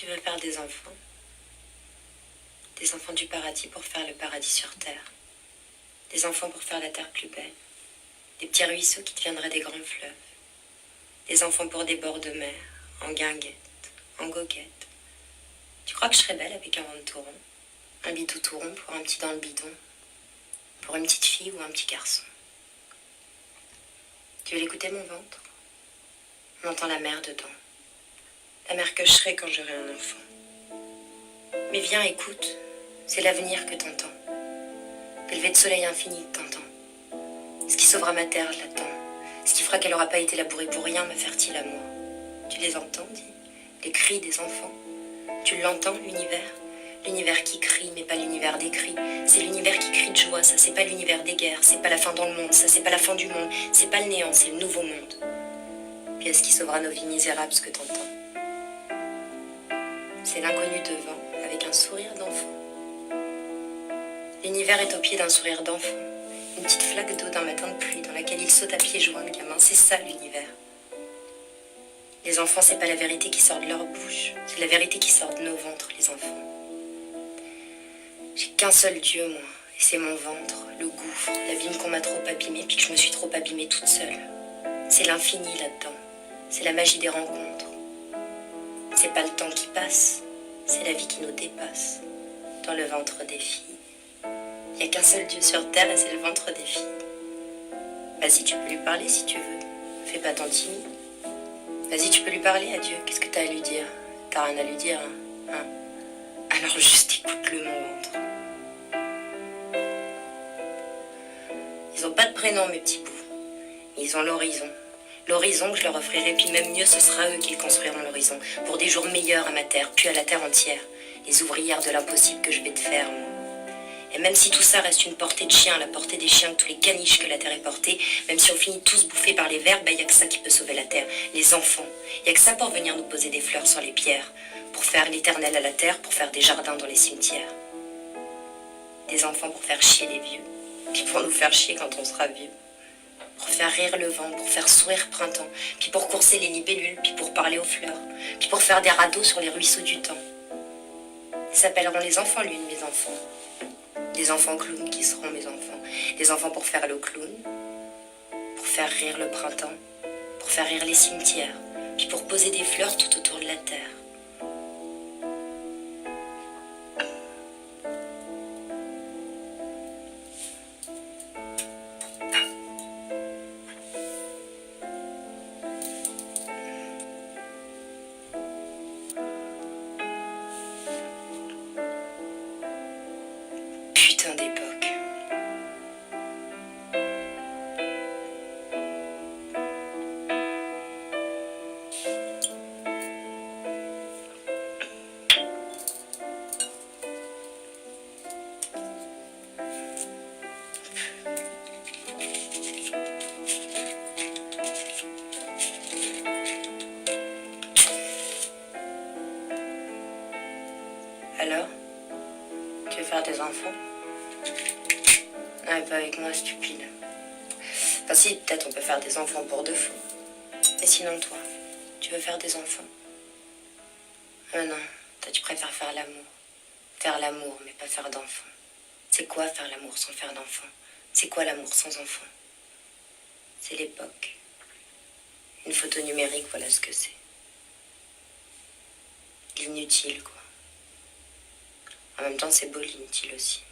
Tu veux faire des enfants du paradis pour faire le paradis sur terre. Des enfants pour faire la terre plus belle. Des petits ruisseaux qui deviendraient des grands fleuves. Des enfants pour des bords de mer, en guinguettes, en goguettes. Tu crois que je serais belle avec un ventre tout rond? Un bidou tout rond pour un petit dans le bidon. Pour une petite fille ou un petit garçon. Tu veux l'écouter, mon ventre? On entend la mer dedans. La mer que je serai quand j'aurai un enfant. Mais viens, écoute, c'est l'avenir que t'entends. Des levées de soleil infini que t'entends. Ce qui sauvera ma terre, je l'attends. Ce qui fera qu'elle n'aura pas été labourée pour rien, ma fertile amour. Tu les entends, dis? Les cris des enfants. Tu l'entends, l'univers? L'univers qui crie, mais pas l'univers des cris. C'est l'univers qui crie de joie, ça c'est pas l'univers des guerres. C'est pas la fin dans le monde, ça c'est pas la fin du monde. C'est pas le néant, c'est le nouveau monde. Puis est-ce qui sauvera nos vies misérables, ce que t'entends? C'est l'inconnu devant, avec un sourire d'enfant. L'univers est au pied d'un sourire d'enfant. Une petite flaque d'eau d'un matin de pluie dans laquelle il saute à pieds joints le gamin. C'est ça l'univers. Les enfants, c'est pas la vérité qui sort de leur bouche. C'est la vérité qui sort de nos ventres, les enfants. J'ai qu'un seul Dieu, moi. Et c'est mon ventre, le gouffre, l'abîme qu'on m'a trop abîmé, puis que je me suis trop abîmée toute seule. C'est l'infini là-dedans. C'est la magie des rencontres. C'est pas le temps qui passe. C'est la vie qui nous dépasse. Dans le ventre des filles. Il n'y a qu'un seul Dieu sur terre et c'est le ventre des filles. Vas-y, tu peux lui parler si tu veux. Fais pas ton timide. Vas-y, tu peux lui parler à Dieu. Qu'est-ce que t'as à lui dire? T'as rien à lui dire, hein? Alors juste écoute-le, mon ventre. Ils ont pas de prénom, mes petits bouts. Ils ont l'horizon. L'horizon que je leur offrirai, puis même mieux, ce sera eux qui le construiront, l'horizon. Pour des jours meilleurs à ma terre, puis à la terre entière. Les ouvrières de l'impossible que je vais te faire, moi. Et même si tout ça reste une portée de chien, la portée des chiens, tous les caniches que la terre est portée, même si on finit tous bouffés par les vers, ben y a que ça qui peut sauver la terre, les enfants. Y a que ça pour venir nous poser des fleurs sur les pierres, pour faire l'éternel à la terre, pour faire des jardins dans les cimetières. Des enfants pour faire chier les vieux, puis pour nous faire chier quand on sera vieux. Pour faire rire le vent, pour faire sourire printemps, puis pour courser les libellules, puis pour parler aux fleurs, puis pour faire des radeaux sur les ruisseaux du temps. Ils s'appelleront les enfants lune, mes enfants. Des enfants clowns qui seront mes enfants. Des enfants pour faire le clown, pour faire rire le printemps, pour faire rire les cimetières, puis pour poser des fleurs tout autour de la terre. Putain d'époque. Alors, tu veux faire des enfants? Ah, pas avec moi, stupide. Enfin si, peut-être on peut faire des enfants pour de faux. Mais sinon, toi, tu veux faire des enfants? Non, toi tu préfères faire l'amour. Faire l'amour, mais pas faire d'enfants. C'est quoi faire l'amour sans faire d'enfants? C'est quoi l'amour sans enfants? C'est l'époque. Une photo numérique, voilà ce que c'est. L'inutile, quoi. En même temps, c'est beau l'inutile aussi.